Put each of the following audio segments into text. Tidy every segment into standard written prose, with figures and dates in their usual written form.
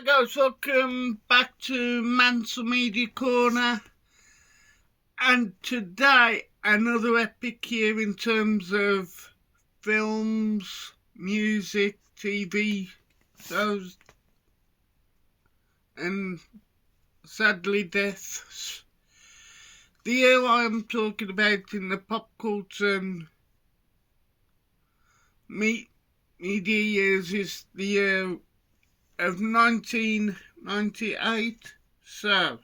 Hi guys, welcome back to Mansell Media Corner, and today another epic year in terms of films, music, TV shows, and sadly deaths. The year I'm talking about in the pop culture and media years is the year of 1998. So,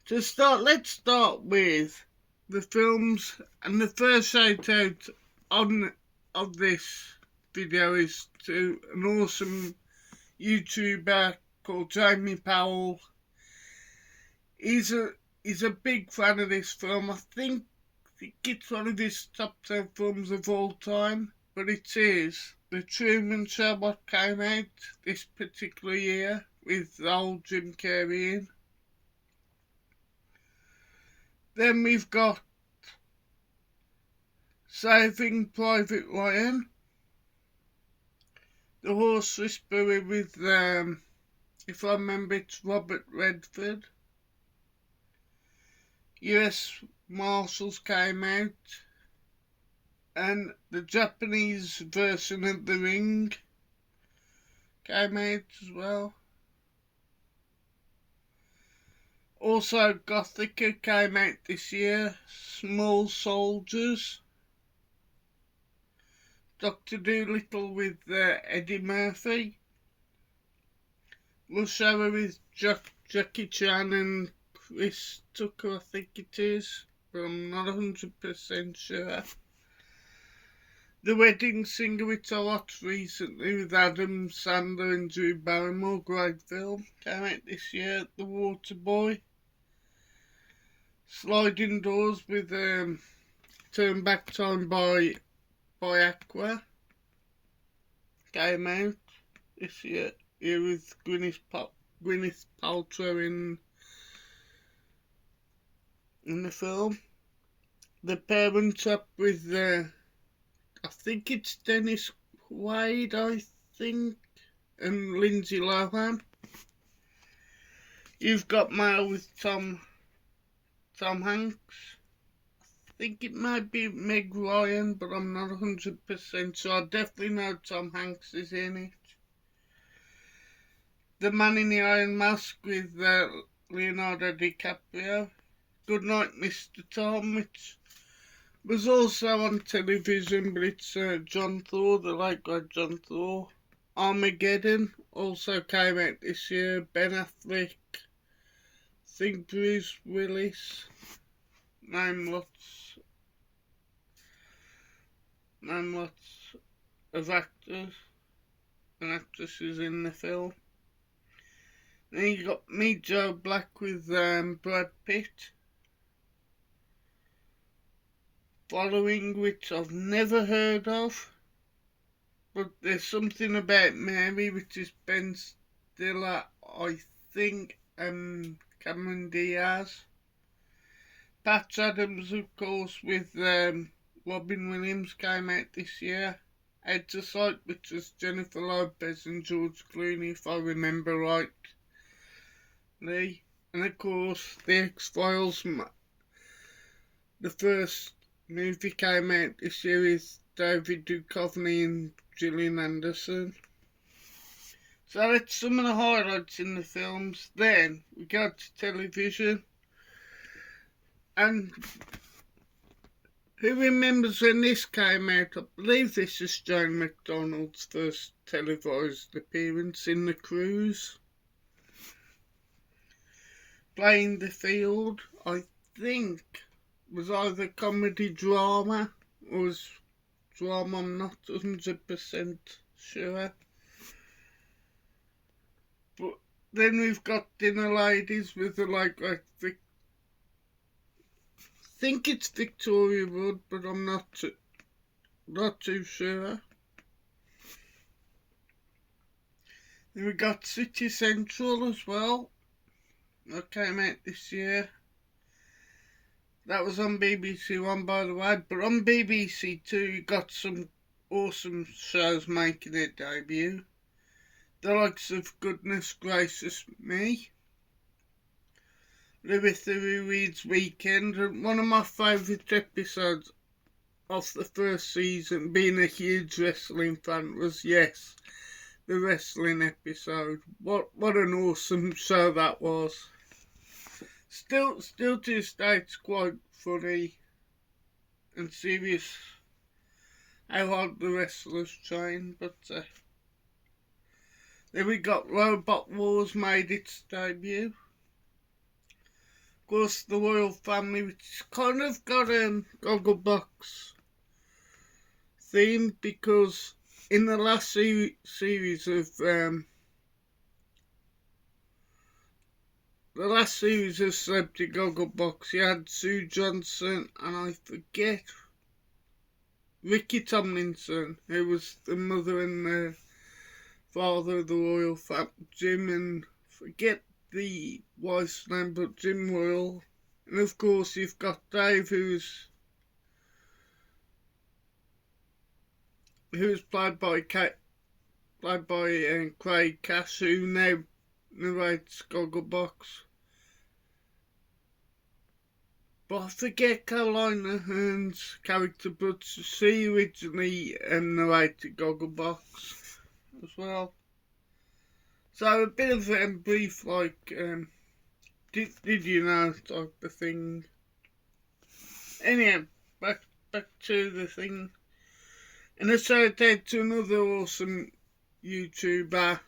let's start with the films, and the first shout out on of this video is to an awesome YouTuber called Jamie Powell. He's a big fan of this film. I think it's one of his top 10 films of all time, but it is The Truman Show, what came out this particular year with the old Jim Carrey in. Then we've got Saving Private Ryan, The Horse Whisperer with, if I remember, it's Robert Redford. US Marshals came out, and the Japanese version of The Ring came out as well. Also, Gothica came out this year, Small Soldiers, Dr. Dolittle with Eddie Murphy, Rush Hour with Jackie Chan and Chris Tucker, I think it is, but I'm not 100% sure. The Wedding Singer, which I watched recently with Adam Sandler and Drew Barrymore, great film, came out this year. The Waterboy, Sliding Doors with Turn Back Time by Aqua, came out this year with Gwyneth Paltrow in the film. The Parent Trap with I think it's Dennis Quaid, and Lindsay Lohan. You've Got Mail with Tom Hanks. I think it might be Meg Ryan, but I'm not 100% sure. I definitely know Tom Hanks is in it. The Man in the Iron Mask with Leonardo DiCaprio. Goodnight, Mr. Tom, which was also on television, but it's John Thor, the late great John Thor. Armageddon also came out this year. Ben Affleck, I think Bruce Willis, name lots of actors and actresses in the film. Then you got Meet Joe Black with Brad Pitt. Following, which I've never heard of, but there's something about Mary, which is Ben Stiller, I think, and Cameron Diaz. Patch Adams, of course, with Robin Williams, came out this year. Edge of Sight, which was Jennifer Lopez and George Clooney, if I remember rightly. And of course, The X-Files, the first movie came out this year with David Duchovny and Gillian Anderson. So that's some of the highlights in the films. Then we go to television. And who remembers when this came out? I believe this is Joan McDonald's first televised appearance in The Cruise. Playing the Field, I think, was either comedy drama or was drama, I'm not 100% sure. But then we've got Dinner Ladies with the I think it's Victoria Wood, but I'm not too sure. Then we got City Central as well, that came out this year. That was on BBC One, by the way, but on BBC Two you got some awesome shows making their debut. the likes of Goodness Gracious Me, Lilith Reed's Weekend, and one of my favourite episodes of the first season, being a huge wrestling fan, was, yes, the wrestling episode. What an awesome show that was. Still to this day, it's quite funny and serious how hard the wrestlers train, but then we got Robot Wars made its debut. Of course, the Royal Family, which kind of got a Gogglebox theme, because in the last series of Celebrity Gogglebox, you had Sue Johnson and I forget Ricky Tomlinson, who was the mother and the father of the royal family, Jim, and forget the wife's name, but Jim Royal. And of course you've got Dave, who's played by Craig Cash, who now narrates Gogglebox. But I forget Carolina Hearn's character, but she originally narrated Gogglebox as well. So a bit of a brief, like, did you know type of thing. Anyway, back to the thing. And a shout out to another awesome YouTuber,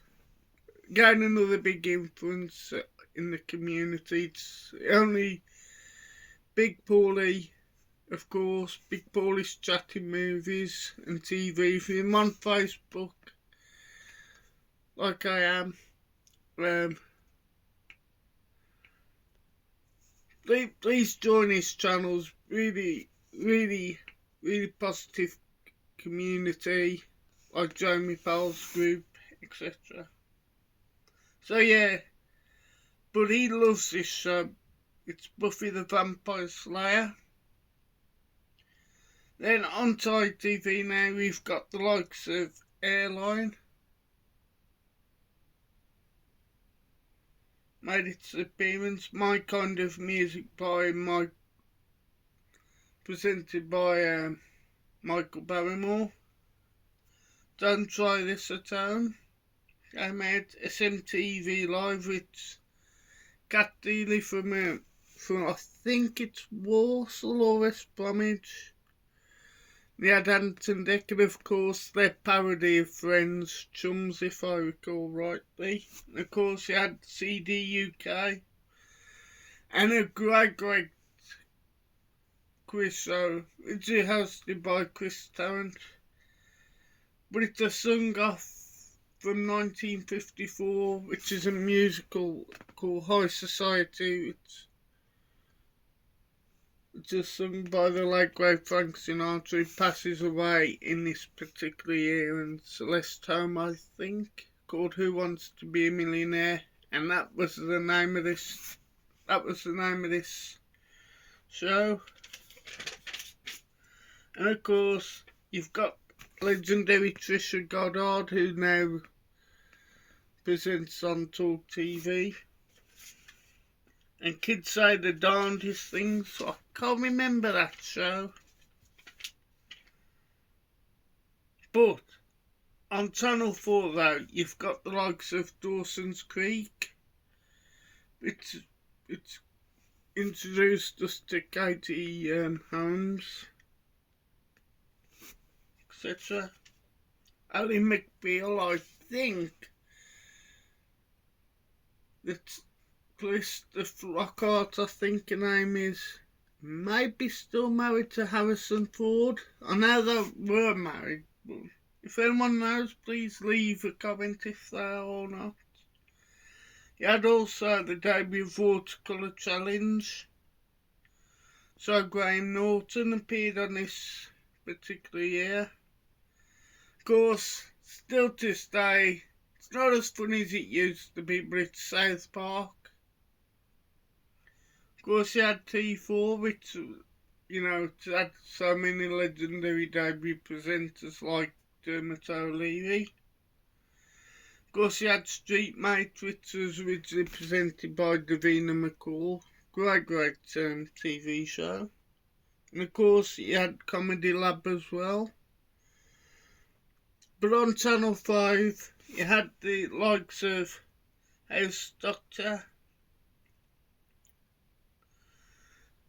gained another big influence in the community. It's only Big Paulie, of course. Big Paulie's chatting movies and TV. If you're on Facebook, like I am, please join his channels. Really positive community, like Jamie Powell's group, etc. So yeah, but he loves this show. It's Buffy the Vampire Slayer. Then on ITV now we've got the likes of Airline. Made its appearance. My Kind of Music presented by Michael Barrymore. Don't Try This at Home. I made SMTV Live with Cat Dealey from I think it's Walsall or West Bromwich. They had Anton Decker, of course, their parody of Friends, Chums, if I recall rightly. And of course, you had CD UK. And a great quiz show, which is hosted by Chris Tarrant. But it's a sung-off from 1954, which is a musical called High Society, which is sung by the late great Frank Sinatra, who passes away in this particular year, and Celeste Holm, I think, called Who Wants to Be a Millionaire, and that was the name of this show. And of course, you've got legendary Trisha Goddard, who now presents on Talk TV. And Kids Say the Darndest Things. So I can't remember that show. But on Channel 4 though, you've got the likes of Dawson's Creek. It's introduced us to Katie Holmes, etc. Ally McBeal, I think. That's Cliff Lockhart, I think her name is, maybe still married to Harrison Ford. I know they were married, but if anyone knows, please leave a comment if they are or not. You had also the debut of Watercolour Challenge. So Graham Norton appeared on this particular year. Of course, still to this day, it's not as funny as it used to be, but it's South Park. Of course, you had T4, which, you know, it had so many legendary debut presenters like Dermot O'Leary. Of course, he had Street Mate, which was originally presented by Davina McCall. Great TV show. And of course, he had Comedy Lab as well. But on Channel 5, you had the likes of House Doctor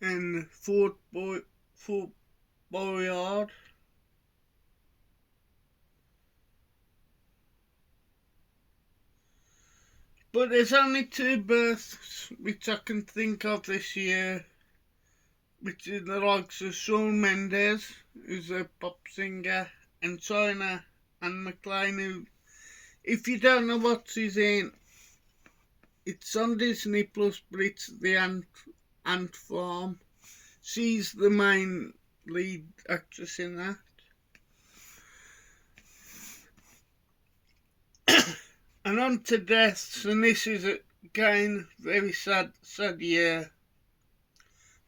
and Fort Boyard. But there's only two births which I can think of this year, which is the likes of Shawn Mendes, who's a pop singer, and China and McLean, who, if you don't know what she's in, it's on Disney Plus, but it's the Ant Farm. She's the main lead actress in that. And on to deaths, and this is again very sad year.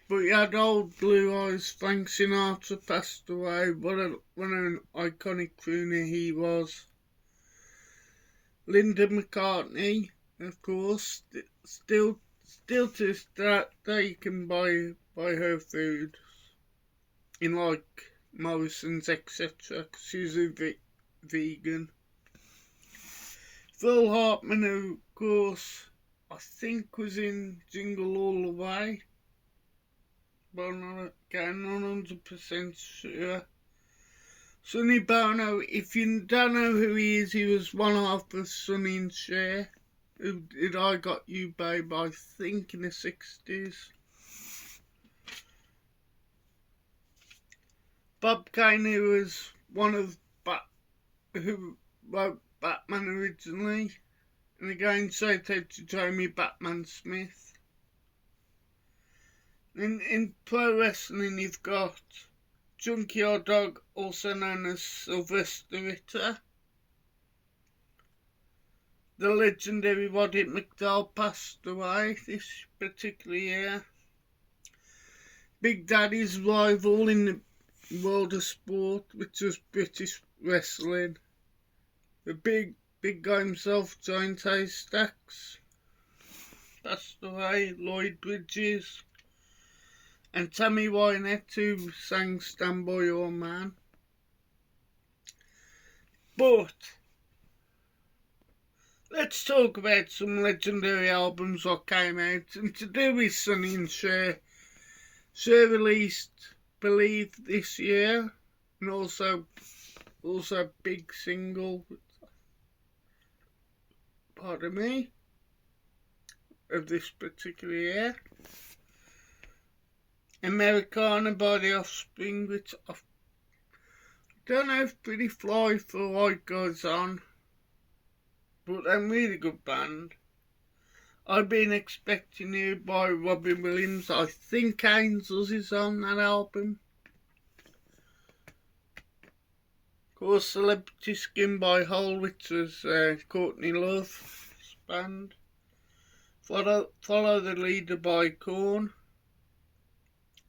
But you had old Blue Eyes, Frank Sinatra passed away. What an iconic crooner he was. Linda McCartney, of course, still to this day you can buy her food in like Morrison's, etc. because she's a vegan. Phil Hartman, who of course I think was in Jingle All the Way, but I'm not 100% sure. Sonny Bono, if you don't know who he is, he was one half of Sonny and Cher, who did I Got You Babe, I think in the 60s. Bob Kane, who was one of who wrote Batman originally, and again shout out to Jamie Batman Smith. In pro wrestling you've got Junkyard Dog, also known as Sylvester Ritter. The legendary Roddick McDowell passed away this particular year. Big Daddy's rival in the world of sport, which was British wrestling. The big guy himself, Giant Haystacks, passed away. Lloyd Bridges and Tammy Wynette, who sang Stand By Your Man. But let's talk about some legendary albums that came out, and to do with Sonny and Cher. Cher released Believe this year, and also a big single, pardon me, of this particular year. Americana by The Offspring, which I don't know if Pretty Fly for White Guys on, but they're a really good band. I've been expecting You by Robbie Williams. I think Angels is on that album. Of course, Celebrity Skin by Hole, which was Courtney Love's band. Follow the Leader by Korn.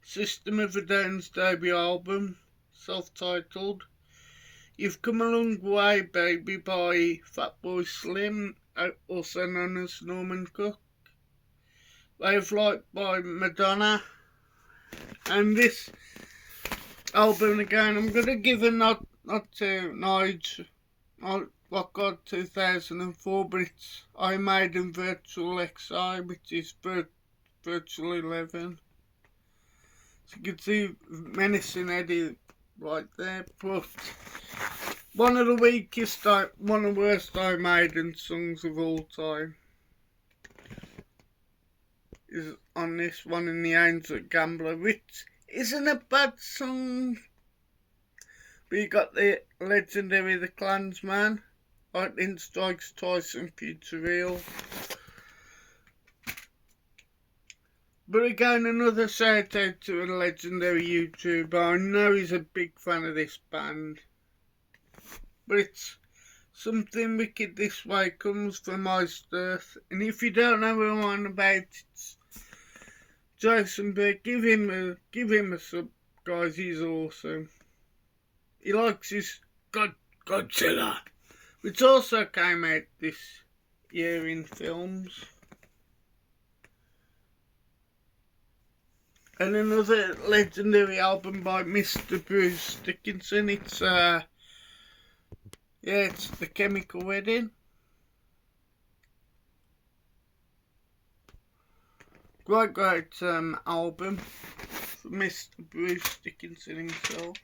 System of a Down's debut album, self-titled. You've Come a Long Way, Baby by Fatboy Slim, also known as Norman Cook. Ray of Light by Madonna. And this album again, I'm going to give a nod to Nige, Rock God 2004, but it's I Maiden Virtual XI, which is Virtual 11. So you can see Menacing Eddie right there, but one of the worst I Maiden songs of all time is on this one, In the Hands of a Gambler, which isn't a bad song. But you got the legendary The Klansman, Lightning Strikes Twice and Future Real. But again, another shout out to a legendary YouTuber. I know he's a big fan of this band, but it's Something Wicked This Way Comes from Iced Earth. And if you don't know who I'm on about, it's Jason Beck. Give him a sub, guys. He's awesome. He likes his Godzilla which also came out this year in films. And another legendary album by Mr. Bruce Dickinson. It's it's The Chemical Wedding. Great album from Mr. Bruce Dickinson himself.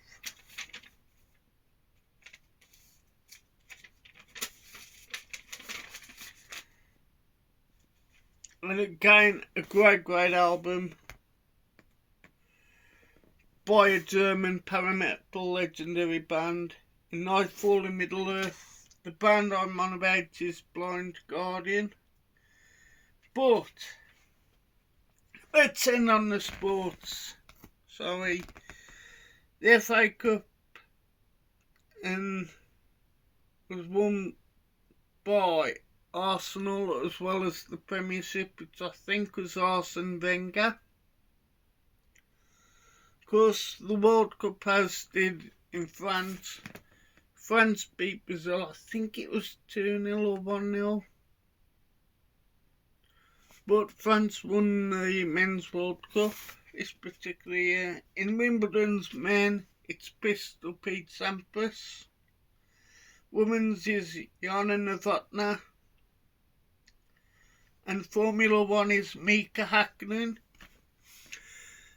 And again, a great album by a German power metal legendary band, in Nightfall in Middle-earth. The band I'm on about is Blind Guardian. But let's end on the sports. The FA Cup was won by Arsenal, as well as the Premiership, which I think was Arsene Wenger. Of course, the World Cup hosted in France. France beat Brazil, I think it was 2-0 or 1-0. But France won the Men's World Cup this particular year. In Wimbledon's men, it's Pistol Pete Sampras. Women's is Jana Novotná. And Formula One is Mika Hakkinen.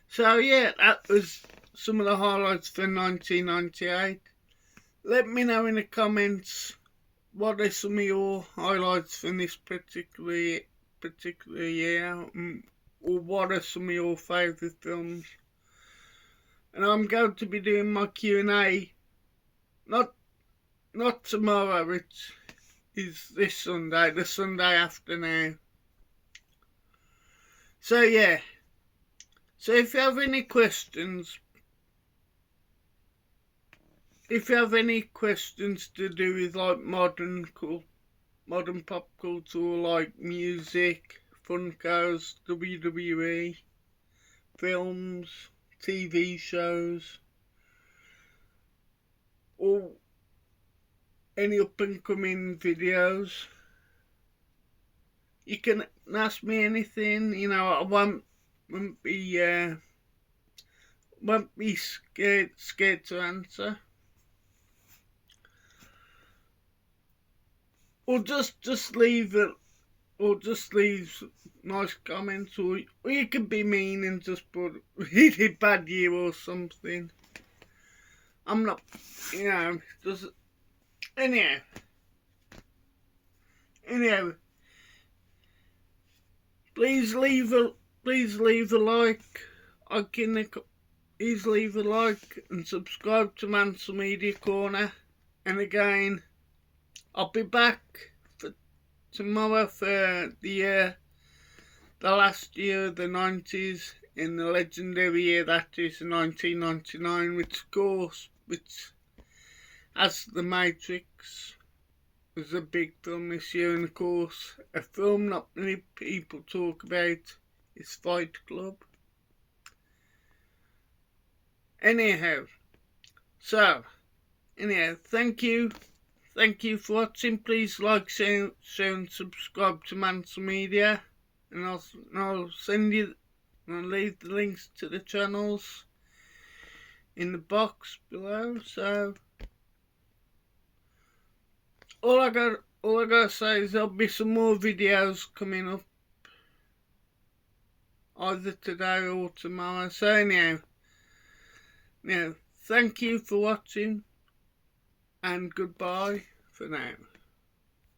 So yeah, that was some of the highlights for 1998. Let me know in the comments what are some of your highlights from this particular year, or what are some of your favourite films. And I'm going to be doing my Q&A not tomorrow, which is this Sunday, the Sunday after now. So yeah, so if you have any questions, to do with like modern pop culture, like music, Funkos, WWE, films, TV shows, or any up and coming videos, you can ask me anything. You know, I won't be scared to answer. Or just leave nice comments, or you can be mean and just put really bad year or something. I'm not, just anyhow. Please leave a like. Please leave a like and subscribe to Mansell Media Corner. And again, I'll be back for tomorrow for the last year of the 90s, in the legendary year that is 1999, which as The Matrix was a big film this year, and of course a film not many people talk about is Fight Club. Anyhow, thank you for watching. Please like, share and subscribe to Mansell Media, and I'll leave the links to the channels in the box below. So all I gotta say is there'll be some more videos coming up either today or tomorrow. So anyhow, thank you for watching, and goodbye for now.